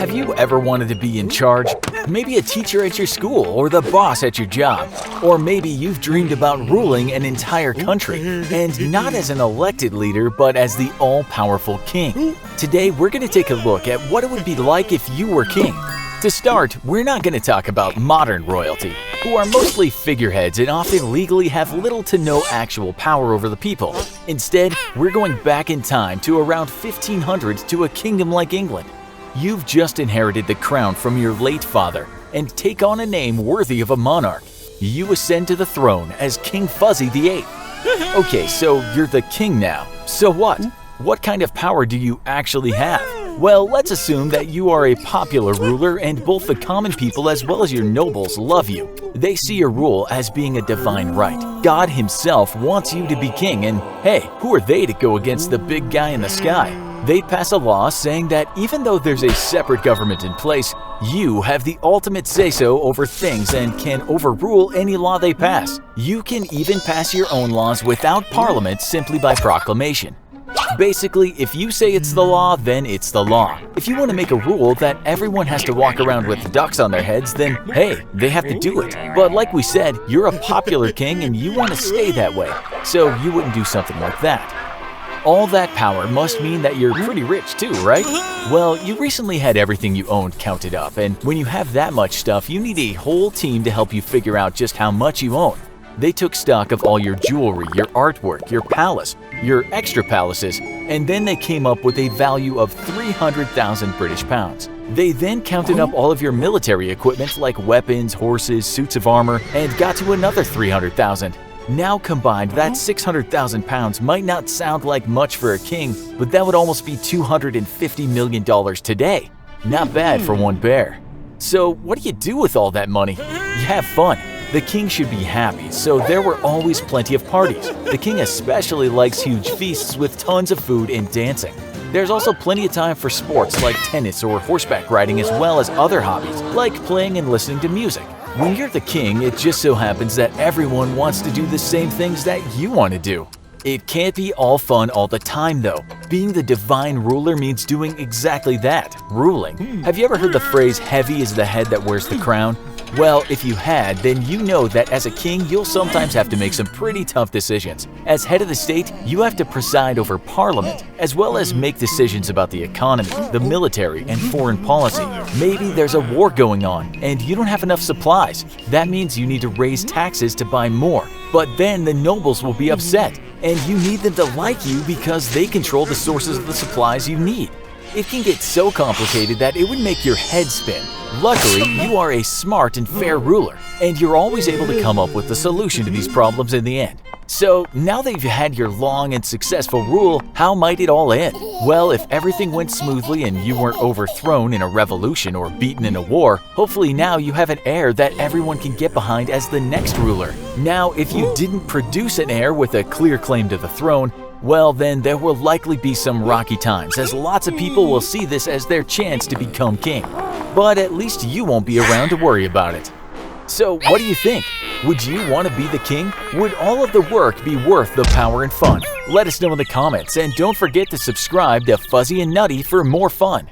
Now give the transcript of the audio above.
Have you ever wanted to be in charge? Maybe a teacher at your school or the boss at your job. Or maybe you've dreamed about ruling an entire country, and not as an elected leader, but as the all-powerful king. Today, we're going to take a look at what it would be like if you were king. To start, we're not going to talk about modern royalty, who are mostly figureheads and often legally have little to no actual power over the people. Instead, we're going back in time to around 1500 to a kingdom like England. You've just inherited the crown from your late father and take on a name worthy of a monarch. You ascend to the throne as King Fuzzy VIII. Okay, so you're the king now. So what? What kind of power do you actually have? Well, let's assume that you are a popular ruler and both the common people as well as your nobles love you. They see your rule as being a divine right. God himself wants you to be king, and hey, who are they to go against the big guy in the sky? They pass a law saying that even though there's a separate government in place, you have the ultimate say-so over things and can overrule any law they pass. You can even pass your own laws without parliament simply by proclamation. Basically, if you say it's the law, then it's the law. If you want to make a rule that everyone has to walk around with ducks on their heads, then hey, they have to do it. But like we said, you're a popular king and you want to stay that way, so you wouldn't do something like that. All that power must mean that you're pretty rich too, right? Well, you recently had everything you owned counted up, and when you have that much stuff, you need a whole team to help you figure out just how much you own. They took stock of all your jewelry, your artwork, your palace, your extra palaces, and then they came up with a value of 300,000 British pounds. They then counted up all of your military equipment like weapons, horses, suits of armor, and got to another 300,000. Now combined, that 600,000 pounds might not sound like much for a king, but that would almost be $250 million today. Not bad for one bear. So what do you do with all that money? You have fun. The king should be happy, so there were always plenty of parties. The king especially likes huge feasts with tons of food and dancing. There's also plenty of time for sports like tennis or horseback riding, as well as other hobbies, like playing and listening to music. When you're the king, it just so happens that everyone wants to do the same things that you want to do. It can't be all fun all the time though. Being the divine ruler means doing exactly that, ruling. Have you ever heard the phrase, heavy is the head that wears the crown? Well, if you had, then you know that as a king, you'll sometimes have to make some pretty tough decisions. As head of the state, you have to preside over parliament, as well as make decisions about the economy, the military, and foreign policy. Maybe there's a war going on, and you don't have enough supplies. That means you need to raise taxes to buy more. But then the nobles will be upset, and you need them to like you because they control the sources of the supplies you need. It can get so complicated that it would make your head spin. Luckily, you are a smart and fair ruler, and you're always able to come up with the solution to these problems in the end. So, now that you've had your long and successful rule, how might it all end? Well, if everything went smoothly and you weren't overthrown in a revolution or beaten in a war, hopefully now you have an heir that everyone can get behind as the next ruler. Now, if you didn't produce an heir with a clear claim to the throne, well, then there will likely be some rocky times, as lots of people will see this as their chance to become king. But at least you won't be around to worry about it. So what do you think? Would you want to be the king? Would all of the work be worth the power and fun? Let us know in the comments, and don't forget to subscribe to Fuzzy and Nutty for more fun.